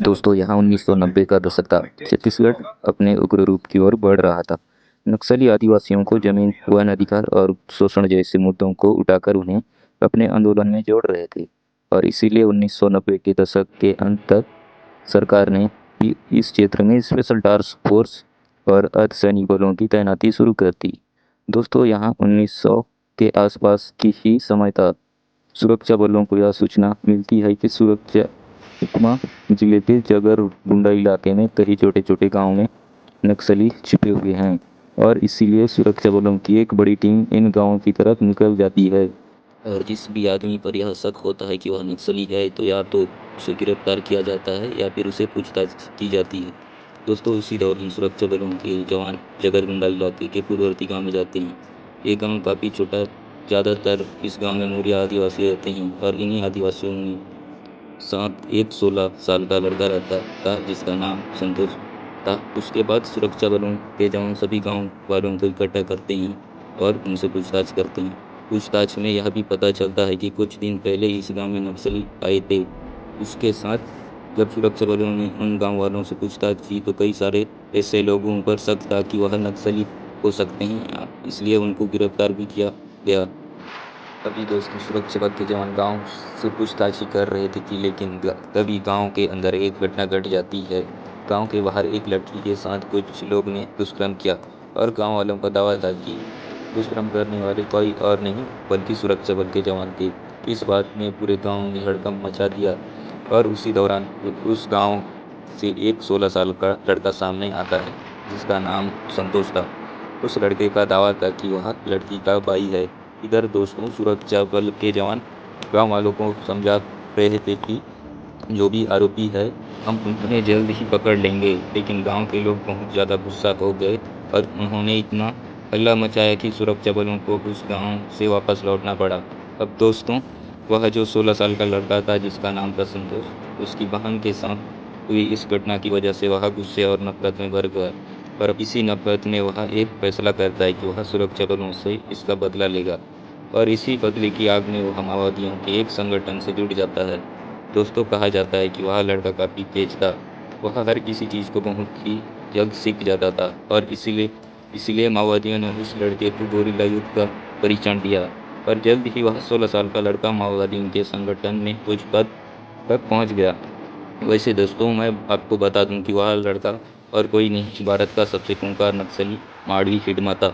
दोस्तों यहाँ 1990 का दशक था। छत्तीसगढ़ अपने उग्र रूप की ओर बढ़ रहा था। नक्सली आदिवासियों को जमीन, वन अधिकार और शोषण जैसे मुद्दों को उठाकर उन्हें अपने आंदोलन में जोड़ रहे थे। और इसीलिए 1990 के दशक के अंत तक सरकार ने इस क्षेत्र में स्पेशल टास्क फोर्स और अर्धसैनिक बलों की तैनाती शुरू कर दी। दोस्तों यहाँ 1900 के आसपास की ही समय था। सुरक्षा बलों को यह सूचना मिलती है कि सुरक्षा सुकमा जिले के जगर गुंडा इलाके में कई छोटे छोटे गांव में नक्सली छिपे हुए हैं और इसीलिए सुरक्षा बलों की एक बड़ी टीम इन गांवों की तरफ निकल जाती है। और जिस भी आदमी पर यह शक होता है कि वह नक्सली है तो या तो उसे गिरफ्तार किया जाता है या फिर उसे पूछताछ की जाती है। दोस्तों उसी दौरान सुरक्षा बलों के जवान जगरगुंडा इलाके के पूर्ववर्ती गांव में जाते हैं। ये गांव काफ़ी छोटा, ज़्यादातर इस गांव में मूर्या आदिवासी रहते हैं और इन्हीं आदिवासियों में साथ एक 16 साल का लड़का रहता था जिसका नाम संतोष था। उसके बाद सुरक्षा बलों के जवान सभी गांव वालों को इकट्ठा करते हैं और उनसे पूछताछ करते हैं। पूछताछ में यह भी पता चलता है कि कुछ दिन पहले इस गांव में नक्सली आए थे। उसके साथ जब सुरक्षा बलों ने उन गांव वालों से पूछताछ की तो कई सारे ऐसे लोगों पर शक था कि वह नक्सली हो सकते हैं, इसलिए उनको गिरफ्तार भी किया गया। तभी दोस्तों सुरक्षा बल के जवान गांव से पूछताछ ही कर रहे थे कि लेकिन तभी गांव के अंदर एक घटना घट जाती है। गांव के बाहर एक लड़की के साथ कुछ लोग ने दुष्कर्म किया और गांव वालों का दावा था कि दुष्कर्म करने वाले कोई और नहीं बल्कि सुरक्षा बल के जवान थे। इस बात ने पूरे गांव में हड़कंप मचा दिया और उसी दौरान उस गांव से एक 16 साल का लड़का सामने आता है जिसका नाम संतोष था। उस लड़के का दावा था कि वह लड़की का भाई है। इधर दोस्तों सुरक्षा बल के जवान गांव वालों को समझा रहे थे कि जो भी आरोपी है हम उन्हें जल्द ही पकड़ लेंगे, लेकिन गांव के लोग बहुत ज़्यादा गुस्सा हो गए और उन्होंने इतना हल्ला मचाया कि सुरक्षा बलों को उस गांव से वापस लौटना पड़ा। अब दोस्तों वह जो 16 साल का लड़का था जिसका नाम था संतोष, उसकी बहन के साथ हुई इस घटना की वजह से वह गुस्से और नफरत में भर गया। पर इसी नफरत में वह एक फैसला करता है कि वह सुरक्षा बलों से इसका बदला लेगा और इसी बदले की आग में वह माओवादियों के एक संगठन से जुड़ जाता है। दोस्तों कहा जाता है कि वह लड़का काफ़ी तेज था। वह हर किसी चीज़ को बहुत ही जल्द सीख जाता था और इसीलिए इसीलिए माओवादियों ने उस लड़के को गोरिल्ला युद्ध का परिचय दिया। पर जल्द ही वह 16 साल का लड़का माओवादियों के संगठन में कुछ पद तक पहुंच गया। वैसे दोस्तों मैं आपको बता दूं कि वह लड़का और कोई नहीं, भारत का सबसे खूंखार नक्सली माड़वी हिडमा था।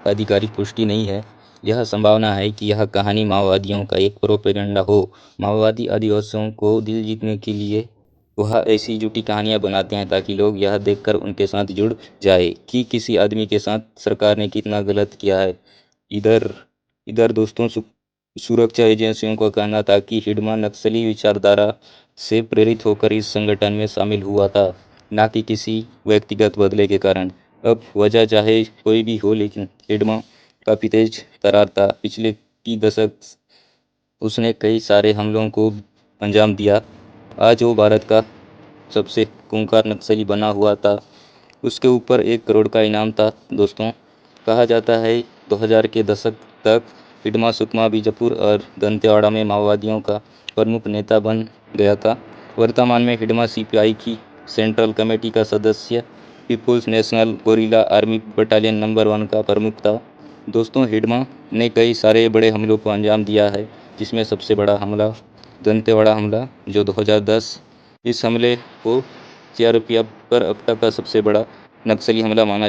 आधिकारिक पुष्टि नहीं है। यह संभावना है कि यह कहानी माओवादियों का एक प्रोपेगेंडा हो। माओवादी आदिवासियों को दिल जीतने के लिए वह ऐसी झूठी कहानियां बनाते हैं ताकि लोग यह देखकर उनके साथ जुड़ जाए कि किसी आदमी के साथ सरकार ने कितना गलत किया है। इधर इधर दोस्तों सुरक्षा एजेंसियों का कहना था कि हिडमा नक्सली विचारधारा से प्रेरित होकर इस संगठन में शामिल हुआ था, ना कि किसी व्यक्तिगत बदले के कारण। अब वजह चाहे कोई भी हो, लेकिन हिडमा काफ़ी तेज तर्रार था। पिछले की दशक उसने कई सारे हमलों को अंजाम दिया। आज वो भारत का सबसे खूंखार नक्सली बना हुआ था। उसके ऊपर 1 करोड़ का इनाम था। दोस्तों कहा जाता है 2000 के दशक तक हिडमा सुकमा, बीजापुर और दंतेवाड़ा में माओवादियों का प्रमुख नेता बन गया था। वर्तमान में हिडमा सीपीआई की सेंट्रल कमेटी का सदस्य, people's national guerrilla army battalion number 1 का प्रमुख था। दोस्तों हिडमा ने कई सारे बड़े हमलों को अंजाम दिया है, जिसमें सबसे बड़ा हमला दंतेवाड़ा हमला जो 2010, इस हमले को सीआरपीएफ पर अब तक का सबसे बड़ा नक्सली हमला माना